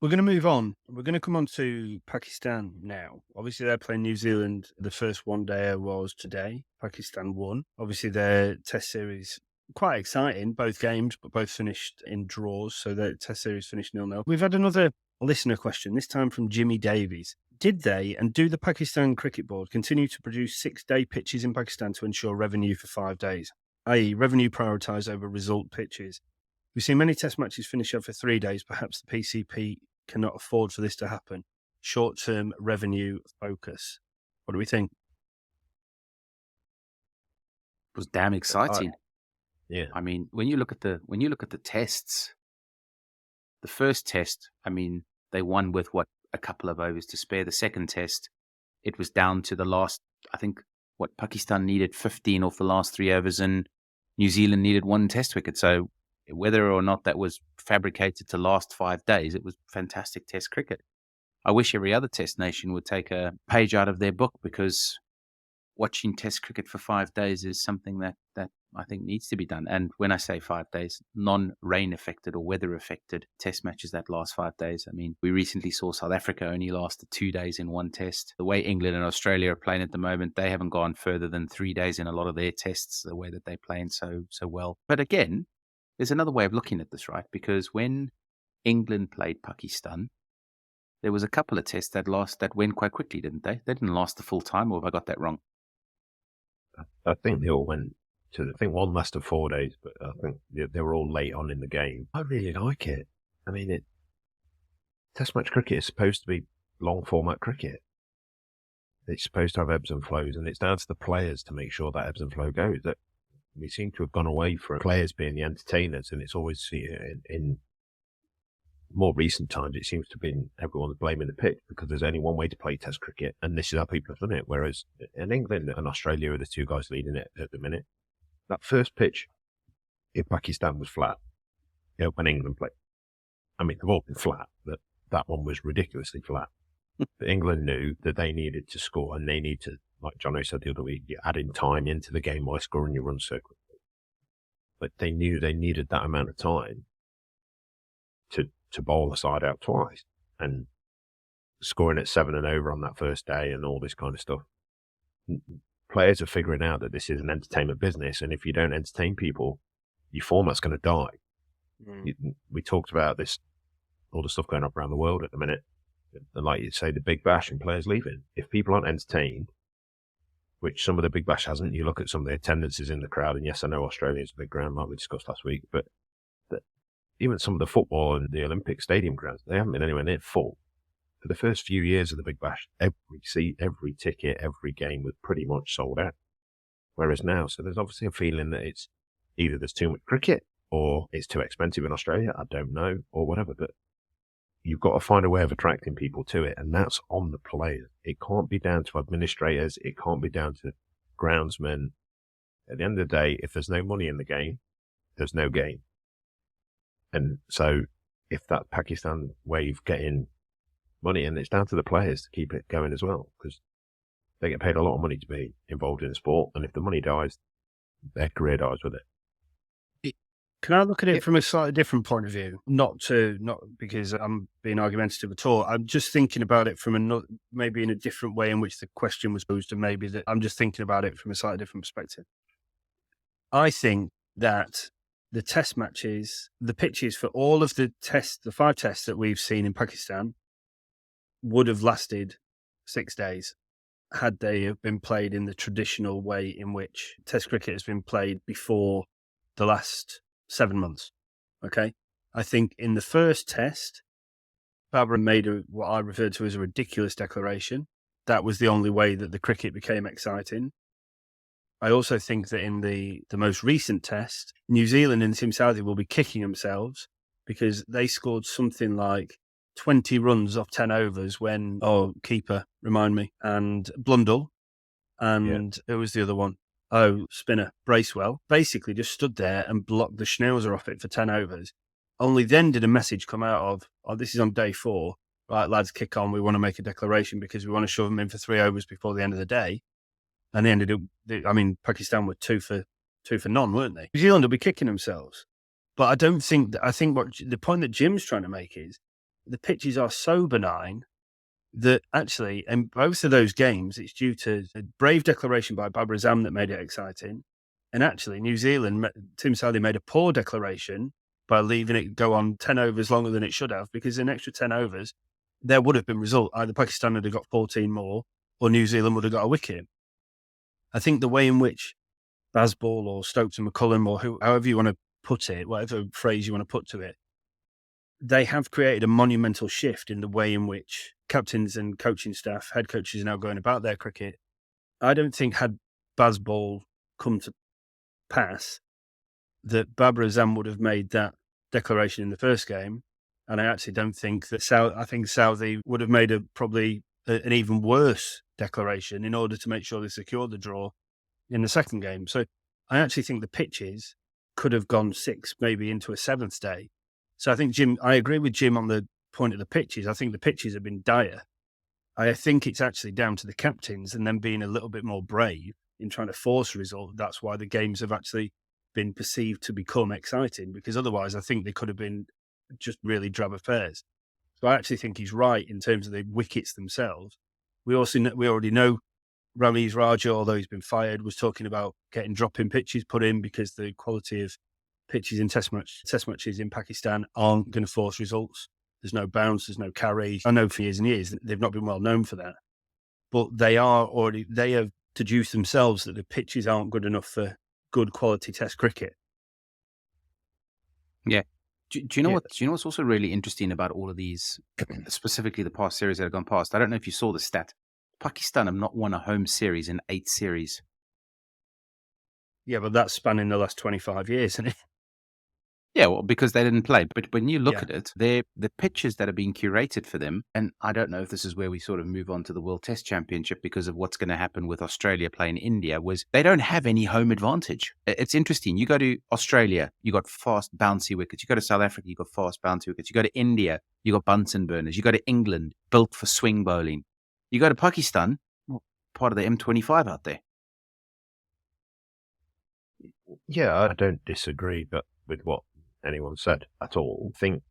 We're going to move on. We're going to come on to Pakistan now. Obviously, they're playing New Zealand. The first one day was today. Pakistan won. Obviously, their test series, quite exciting, both games, but both finished in draws. So the test series finished 0-0. We've had another listener question, this time from Jimmy Davies. Did they and do the Pakistan Cricket Board continue to produce 6-day pitches in Pakistan to ensure revenue for 5 days, i.e. revenue prioritised over result pitches? We've seen many test matches finish up for 3 days. Perhaps the PCP cannot afford for this to happen. Short-term revenue focus. What do we think? It was damn exciting. Yeah. I mean, when you look at the tests, the first test, I mean, they won with a couple of overs to spare. The second test, it was down to the last, I think, Pakistan needed 15 off the last 3 overs and New Zealand needed 1 test wicket. So whether or not that was fabricated to last 5 days, it was fantastic test cricket. I wish every other test nation would take a page out of their book, because watching test cricket for 5 days is something that I think needs to be done. And when I say 5 days, non-rain affected or weather affected test matches that last 5 days. I mean, we recently saw South Africa only lasted 2 days in 1 test. The way England and Australia are playing at the moment, they haven't gone further than 3 days in a lot of their tests, the way that they're playing so well. But again, there's another way of looking at this, right? Because when England played Pakistan, there was a couple of tests that went quite quickly, didn't they? They didn't last the full time, or have I got that wrong? I think they all went to, I think one lasted 4 days, but I think they were all late on in the game. I really like it. I mean, Test match cricket is supposed to be long format cricket. It's supposed to have ebbs and flows, and it's down to the players to make sure that ebbs and flow goes. That we seem to have gone away from players being the entertainers, and it's always in more recent times, it seems to have been everyone's blaming the pitch because there's only one way to play Test cricket, and this is how people have done it. Whereas in England and Australia are the 2 guys leading it at the minute. That first pitch in Pakistan was flat. When England played, I mean, they've all been flat, but that one was ridiculously flat. But England knew that they needed to score, and they need to, like Jono said the other week, you're adding time into the game by scoring your runs so quickly. But they knew they needed that amount of time to bowl the side out twice, and scoring at 7 and over on that first day and all this kind of stuff. Players are figuring out that this is an entertainment business, and if you don't entertain people, your format's going to die. We talked about this, all the stuff going up around the world at the minute, and like you say, the Big Bash and players leaving. If people aren't entertained, which some of the Big Bash hasn't, you look at some of the attendances in the crowd, and yes, I know Australia's a big ground like we discussed last week, but even some of the football and the Olympic stadium grounds, they haven't been anywhere near full. For the first few years of the Big Bash, every seat, every ticket, every game was pretty much sold out. Whereas now, so there's obviously a feeling that it's either there's too much cricket or it's too expensive in Australia, I don't know, or whatever, but you've got to find a way of attracting people to it, and that's on the players. It can't be down to administrators, it can't be down to groundsmen. At the end of the day, if there's no money in the game, there's no game. And so if that Pakistan wave getting money, and it's down to the players to keep it going as well, because they get paid a lot of money to be involved in the sport, and if the money dies, their career dies with it. Can I look at it from a slightly different point of view? Not because I'm being argumentative at all. I'm just thinking about it from maybe in a different way in which the question was posed, and maybe that I'm just thinking about it from a slightly different perspective. I think that the test matches, the pitches for all of the 5 tests that we've seen in Pakistan would have lasted 6 days had they have been played in the traditional way in which Test cricket has been played before the last 7 months. Okay? I think in the first test, Babra made what I referred to as a ridiculous declaration. That was the only way that the cricket became exciting. I also think that in the most recent test, New Zealand and Team Saudi will be kicking themselves because they scored something like 20 runs off 10 overs when, keeper, remind me, and Blundell, and who was the other one? Spinner, Bracewell, basically just stood there and blocked the schnauzer off it for 10 overs. Only then did a message come out of, this is on day 4, right, lads, kick on, we want to make a declaration because we want to shove them in for 3 overs before the end of the day. And they ended up, Pakistan were 2 for none, weren't they? New Zealand will be kicking themselves. But I think what the point that Jim's trying to make is the pitches are so benign that actually, in both of those games, it's due to a brave declaration by Babar Azam that made it exciting. And actually, New Zealand, Tim Southey made a poor declaration by leaving it go on 10 overs longer than it should have, because in extra 10 overs, there would have been result. Either Pakistan would have got 14 more or New Zealand would have got a wicket. I think the way in which Bazball or Stokes and McCullum, or however you want to put it, whatever phrase you want to put to it, they have created a monumental shift in the way in which captains and coaching staff, head coaches are now going about their cricket. I don't think had Bazball come to pass that Babar Azam would have made that declaration in the first game. And I actually don't think that I think Southey would have made probably an even worse declaration in order to make sure they secured the draw in the second game. So I actually think the pitches could have gone 6, maybe into a 7th day. So I think I agree with Jim on the point of the pitches. I think the pitches have been dire. I think it's actually down to the captains and them being a little bit more brave in trying to force a result. That's why the games have actually been perceived to become exciting, because otherwise I think they could have been just really drab affairs. So I actually think he's right in terms of the wickets themselves. We already know Ramiz Raja, although he's been fired, was talking about getting drop-in pitches put in because the quality of pitches in test matches in Pakistan aren't going to force results. There's no bounce, there's no carry. I know for years and years they've not been well known for that, but they have deduced themselves that the pitches aren't good enough for good quality test cricket. Yeah. Do you know what? Do you know what's also really interesting about all of these, specifically the past series that have gone past? I don't know if you saw the stat. Pakistan have not won a home series in 8 series. Yeah, but that's spanning the last 25 years, isn't it? Yeah, well, because they didn't play. But when you look at it, the pitches that are being curated for them, and I don't know if this is where we sort of move on to the World Test Championship because of what's going to happen with Australia playing India, was they don't have any home advantage. It's interesting. You go to Australia, you got fast, bouncy wickets. You go to South Africa, you got fast, bouncy wickets. You go to India, you got Bunsen burners. You go to England, built for swing bowling. You go to Pakistan, part of the M25 out there. Yeah, I don't disagree with what anyone said at all. I think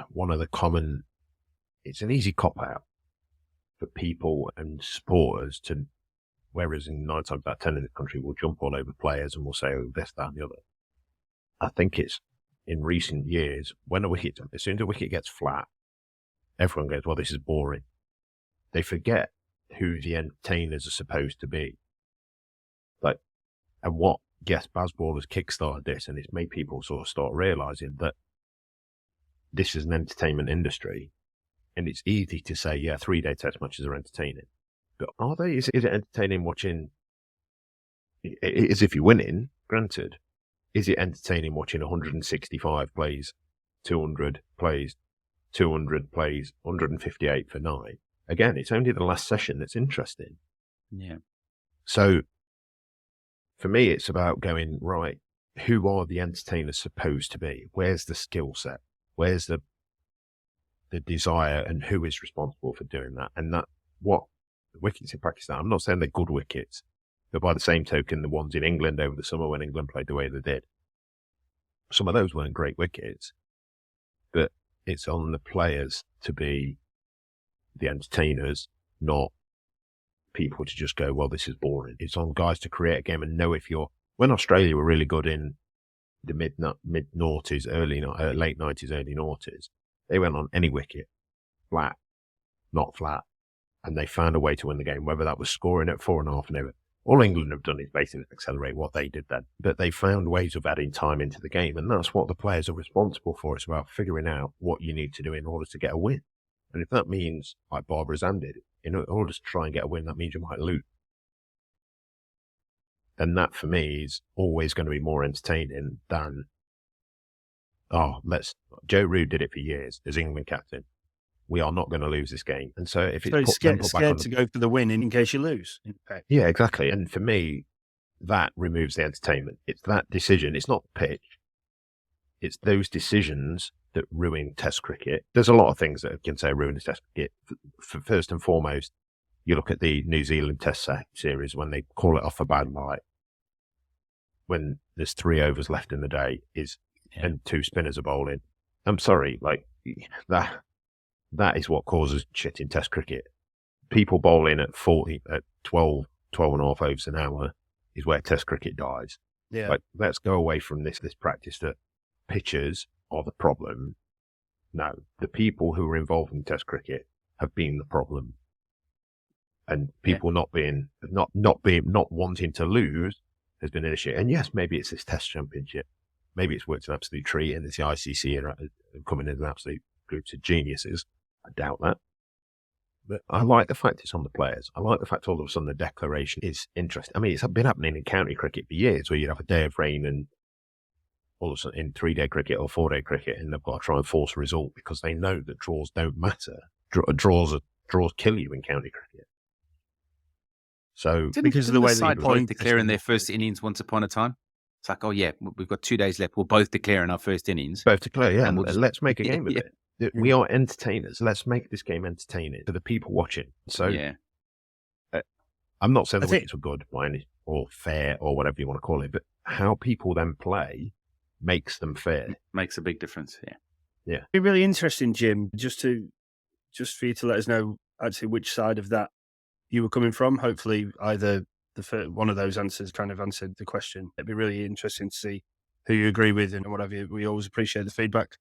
one of the it's an easy cop-out for people and supporters to, whereas in 9 times out of 10 in the country, we'll jump all over players and we'll say, oh, this, that, and the other. I think it's in recent years, as soon as a wicket gets flat, everyone goes, well, this is boring. They forget who the entertainers are supposed to be. And what, yes, Bazball has kickstarted this, and it's made people sort of start realising that this is an entertainment industry, and it's easy to say, yeah, 3-day test matches are entertaining. But are they? Is it entertaining watching, as if you're winning, granted. Is it entertaining watching 165 plays, 200 plays, 200 plays, 158 for 9? Again, it's only the last session that's interesting. Yeah. So, for me, it's about going, right, who are the entertainers supposed to be? Where's the skill set? Where's the desire, and who is responsible for doing that? And the wickets in Pakistan, I'm not saying they're good wickets, but by the same token, the ones in England over the summer when England played the way they did, some of those weren't great wickets, but it's on the players to be the entertainers, not people to just go, well, this is boring. It's on guys to create a game and know when Australia were really good in the mid noughties, late 90s, early noughties, they went on any wicket, flat, not flat, and they found a way to win the game, whether that was scoring at 4.5 and over. All England have done is basically accelerate what they did then, but they found ways of adding time into the game, and that's what the players are responsible for. It's about figuring out what you need to do in order to get a win. And if that means, like Babar Azam did, in order to try and get a win, that means you might lose. And that, for me, is always going to be more entertaining than, Joe Root did it for years as England captain. We are not going to lose this game. And so if it's scared to go for the win in case you lose. In fact. Yeah, exactly. And for me, that removes the entertainment. It's that decision. It's not the pitch. It's those decisions that ruin Test cricket. There's a lot of things that can say ruin Test cricket. First and foremost, you look at the New Zealand Test series when they call it off a bad night, when there's 3 overs left in the day and 2 spinners are bowling. I'm sorry, that is what causes shit in Test cricket. People bowling at 12 and a half overs an hour is where Test cricket dies. Yeah. Like, let's go away from this practice that pitchers are the problem. No, the people who are involved in Test cricket have been the problem, and people not wanting to lose has been an issue. And yes, maybe it's this Test Championship, maybe it's worked an absolute treat, and it's the ICC coming in as an absolute groups of geniuses. I doubt that. But I like the fact it's on the players. I like the fact all of a sudden the declaration is interesting. I mean, it's been happening in county cricket for years, where you'd have a day of rain and all of a sudden in 3-day cricket or 4-day cricket, and they've got to try and force a result because they know that draws don't matter. Draws kill you in county cricket. So because of the way that side you both point declaring their first innings once upon a time. It's like, oh yeah, we've got 2 days left. We'll both declare in our first innings. Both declare, yeah. And let's make a game of it. We are entertainers. Let's make this game entertaining for the people watching. So I'm not saying the wickets were good or fair or whatever you want to call it, but how people then play makes them fair. Makes a big difference. Yeah. It'd be really interesting, Jim, just for you to let us know actually which side of that you were coming from. Hopefully either one of those answers kind of answered the question. It'd be really interesting to see who you agree with and what have you. We always appreciate the feedback.